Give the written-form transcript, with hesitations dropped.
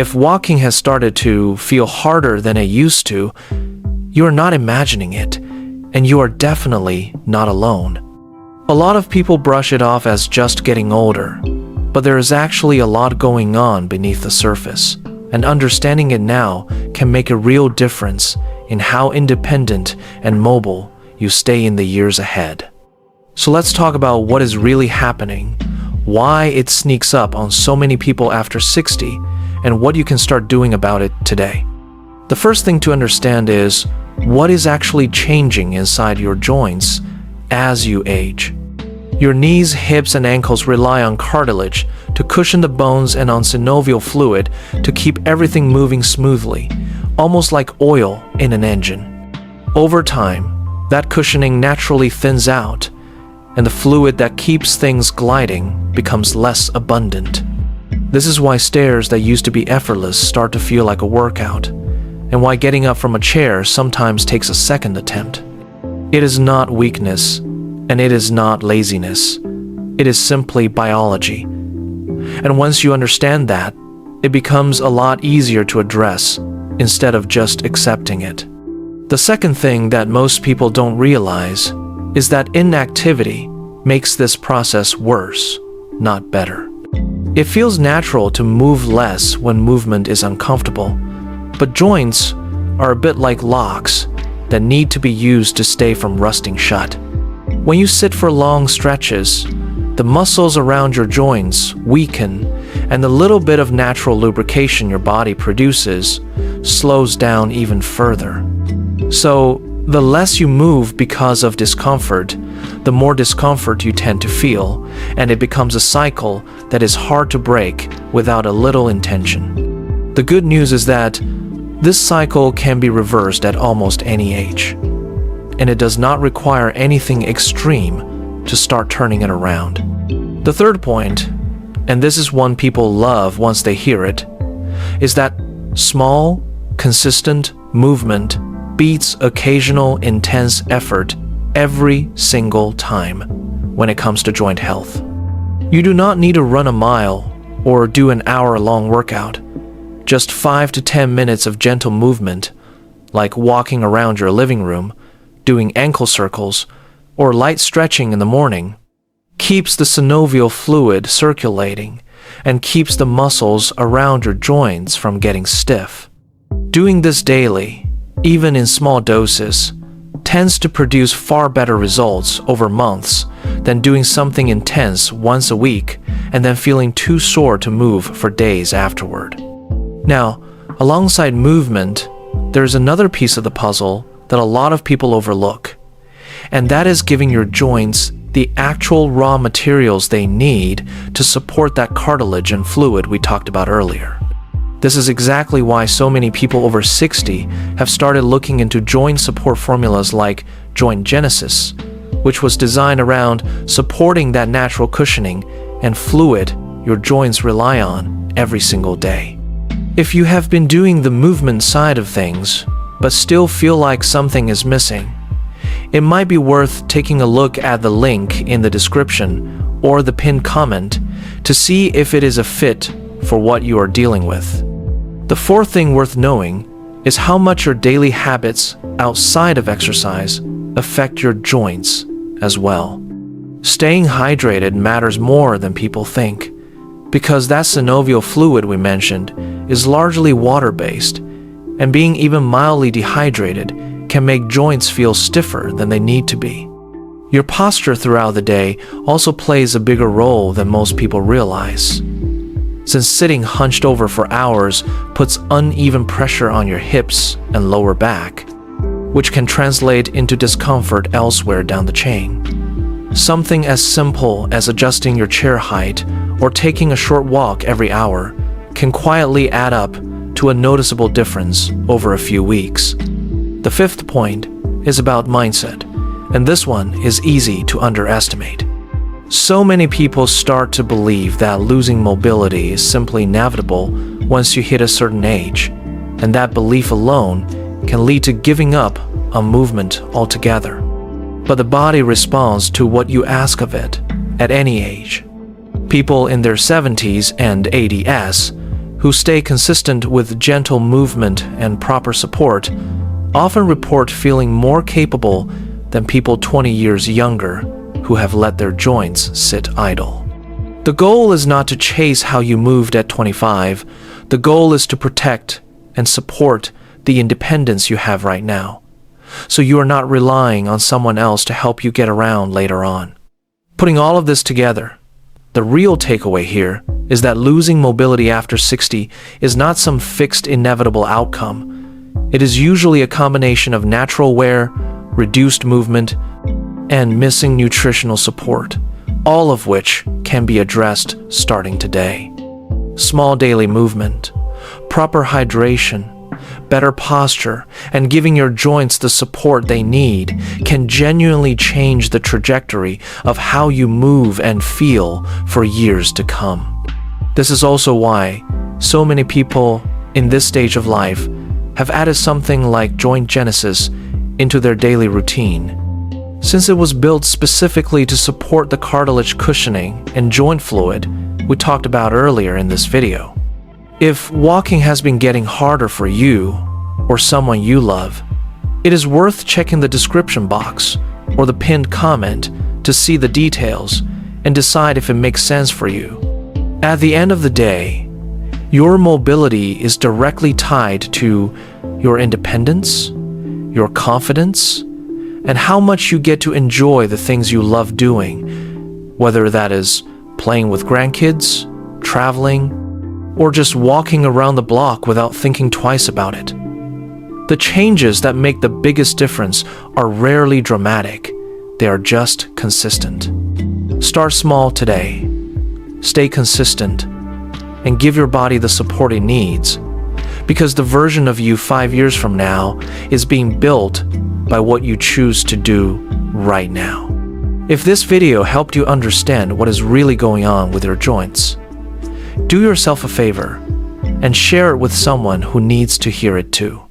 If walking has started to feel harder than it used to, you are not imagining it, and you are definitely not alone. A lot of people brush it off as just getting older, but there is actually a lot going on beneath the surface, and understanding it now can make a real difference in how independent and mobile you stay in the years ahead. So let's talk about what is really happening, why it sneaks up on so many people after 60, and what you can start doing about it today. The first thing to understand is what is actually changing inside your joints as you age. Your knees, hips, and ankles rely on cartilage to cushion the bones and on synovial fluid to keep everything moving smoothly, almost like oil in an engine. Over time, that cushioning naturally thins out, and the fluid that keeps things gliding becomes less abundant. This is why stairs that used to be effortless start to feel like a workout, and why getting up from a chair sometimes takes a second attempt. It is not weakness, and it is not laziness. It is simply biology. And once you understand that, it becomes a lot easier to address instead of just accepting it. The second thing that most people don't realize is that inactivity makes this process worse, not better. It feels natural to move less when movement is uncomfortable, but joints are a bit like locks that need to be used to stay from rusting shut. When you sit for long stretches, the muscles around your joints weaken, and the little bit of natural lubrication your body produces slows down even further. So, the less you move because of discomfort, the more discomfort you tend to feel, and it becomes a cycle that is hard to break without a little intention. The good news is that this cycle can be reversed at almost any age, and it does not require anything extreme to start turning it around. The third point, and this is one people love once they hear it, is that small, consistent movement beats occasional intense effort every single time when it comes to joint health. You do not need to run a mile or do an hour-long workout. Just 5 to 10 minutes of gentle movement, like walking around your living room, doing ankle circles, or light stretching in the morning, keeps the synovial fluid circulating and keeps the muscles around your joints from getting stiff. Doing this daily, even in small doses, tends to produce far better results over months than doing something intense once a week and then feeling too sore to move for days afterward. Now, alongside movement, there's another piece of the puzzle that a lot of people overlook, and that is giving your joints the actual raw materials they need to support that cartilage and fluid we talked about earlier. This is exactly why so many people over 60 have started looking into joint support formulas like Joint Genesis, which was designed around supporting that natural cushioning and fluid your joints rely on every single day. If you have been doing the movement side of things, but still feel like something is missing, it might be worth taking a look at the link in the description or the pinned comment to see if it is a fit for what you are dealing with. The fourth thing worth knowing is how much your daily habits outside of exercise affect your joints as well. Staying hydrated matters more than people think, because that synovial fluid we mentioned is largely water-based, and being even mildly dehydrated can make joints feel stiffer than they need to be. Your posture throughout the day also plays a bigger role than most people realize, since sitting hunched over for hours puts uneven pressure on your hips and lower back, which can translate into discomfort elsewhere down the chain. Something as simple as adjusting your chair height or taking a short walk every hour can quietly add up to a noticeable difference over a few weeks. The fifth point is about mindset, and this one is easy to underestimate. So many people start to believe that losing mobility is simply inevitable once you hit a certain age, and that belief alone can lead to giving up on movement altogether. But the body responds to what you ask of it at any age. People in their 70s and 80s who stay consistent with gentle movement and proper support often report feeling more capable than people 20 years younger who have let their joints sit idle. The goal is not to chase how you moved at 25. The goal is to protect and support the independence you have right now, so you are not relying on someone else to help you get around later on. Putting all of this together, the real takeaway here is that losing mobility after 60 is not some fixed inevitable outcome. It is usually a combination of natural wear, reduced movement, and missing nutritional support, all of which can be addressed starting today. Small daily movement, proper hydration, better posture, and giving your joints the support they need can genuinely change the trajectory of how you move and feel for years to come. This is also why so many people in this stage of life have added something like joint genesis into their daily routine, since it was built specifically to support the cartilage cushioning and joint fluid we talked about earlier in this video. If walking has been getting harder for you or someone you love, it is worth checking the description box or the pinned comment to see the details and decide if it makes sense for you. At the end of the day, your mobility is directly tied to your independence, your confidence, and how much you get to enjoy the things you love doing, whether that is playing with grandkids, traveling, or just walking around the block without thinking twice about it. The changes that make the biggest difference are rarely dramatic. They are just consistent. Start small today. Stay consistent and give your body the support it needs, because the version of you 5 years from now is being built by what you choose to do right now. If this video helped you understand what is really going on with your joints, do yourself a favor and share it with someone who needs to hear it too.